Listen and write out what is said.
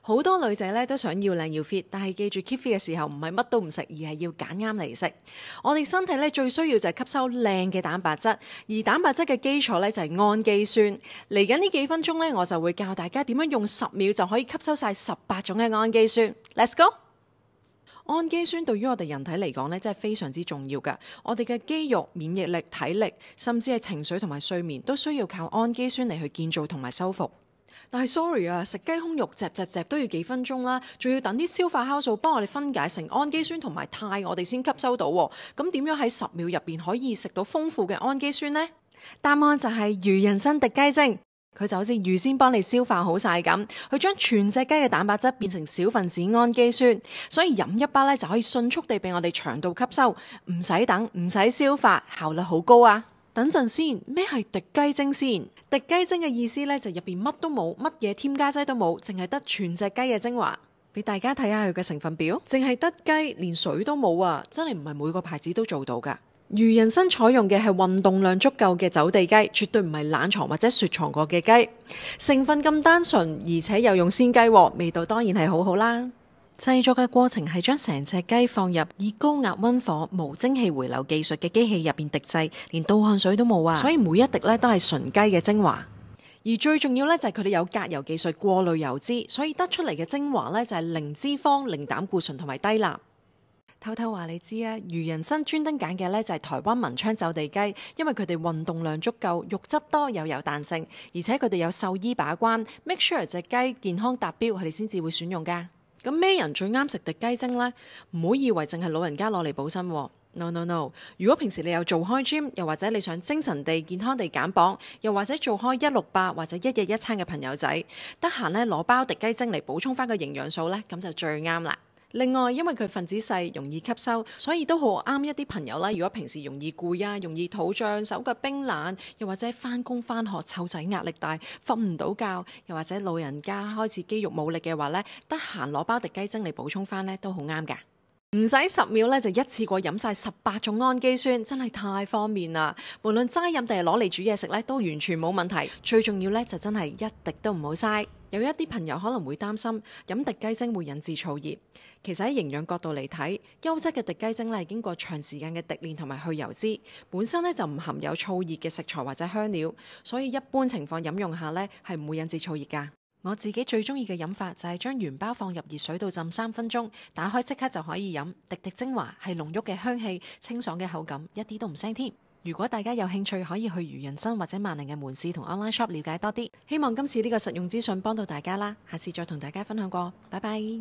好多女仔咧都想要靚要 fit，但係記住 keep fit 嘅時候唔係乜都唔食，而係要揀啱嚟食。我哋身體咧最需要就係吸收靚嘅蛋白質，而蛋白質嘅基礎咧就係氨基酸。嚟緊呢幾分鐘咧，我就會教大家點樣用10秒就可以吸收晒18種嘅氨基酸。Let's go！氨基酸對於我哋人體嚟講咧，真係非常之重要㗎。我哋嘅肌肉、免疫力、體力，甚至係情緒同埋睡眠，都需要靠氨基酸嚟去建造同埋修復。但係 sorry 啊，食雞胸肉嚼都要幾分鐘啦，仲要等啲消化酵素幫我哋分解成氨基酸同埋肽，我哋先吸收到。咁點樣喺10秒入邊可以食到豐富嘅氨基酸呢？答案就係魚人參滴雞精，佢就好似預先幫你消化好晒咁，佢將全隻雞嘅蛋白質變成小分子氨基酸，所以飲一包咧就可以迅速地俾我哋腸道吸收，唔使等，唔使消化，效率好高啊！等陣先，咩係滴雞精先？滴雞精嘅意思咧就入邊乜都冇，乜嘢添加劑都冇，淨係得全隻雞嘅精華。俾大家睇下佢嘅成分表，淨係得雞，連水都冇啊！真係唔係每個牌子都做到噶。魚人參採用嘅係運動量足夠嘅走地雞，絕對唔係冷藏或者雪藏過嘅雞。成分咁單純，而且又用鮮雞，味道當然係好好啦。製作嘅過程係將成隻雞放入以高壓溫火無蒸汽回流技術嘅機器入邊滴製，連倒汗水都冇啊！所以每一滴咧都係純雞嘅精華。而最重要咧就係佢哋有隔油技術過濾油脂，所以得出嚟嘅精華咧就係零脂肪、零膽固醇同埋低鈉。偷偷話你知啊，魚人參專登揀嘅咧就係台灣文昌走地雞，因為佢哋運動量足夠，肉質多又有彈性，而且佢哋有獸醫把關 ，make sure 隻雞健康達標，佢哋先至會選用噶。咁咩人最啱食滴雞精呢？唔好以為淨係老人家攞嚟補身喎。No no no！如果平時你有做開 gym， 又或者你想精神地健康地減磅，又或者做開168或者一日一餐嘅朋友仔，得閒咧攞包滴雞精嚟補充翻個營養素咧，咁就最啱啦。另外，因為佢分子細，容易吸收，所以都好啱一啲朋友啦。如果平時容易攰啊，容易肚脹、手腳冰冷，又或者返工返學湊仔壓力大，瞓唔到覺，又或者老人家開始肌肉冇力嘅話咧，得閒攞包滴雞精嚟補充翻咧，都好啱㗎。唔使10秒咧就一次過飲晒18種氨基酸，真係太方便啦！無論齋飲定係攞嚟煮嘢食咧，都完全冇問題。最重要咧就真係一滴都唔好嘥。有一啲朋友可能會擔心飲滴雞精會引致燥熱，其實喺營養角度嚟睇，優質嘅滴雞精咧係經過長時間嘅滴煉同埋去油脂，本身咧就唔含有燥熱嘅食材或者香料，所以一般情況飲用下咧係唔會引致燥熱㗎。我自己最中意嘅飲法就係將原包放入熱水度浸3分鐘，打開即刻就可以飲，滴滴精華係濃郁嘅香氣，清爽嘅口感，一啲都唔腥添。如果大家有興趣，可以去魚人參或者萬寧嘅門市同 online shop 了解多啲。希望今次呢個實用資訊幫到大家啦，下次再同大家分享過，拜拜。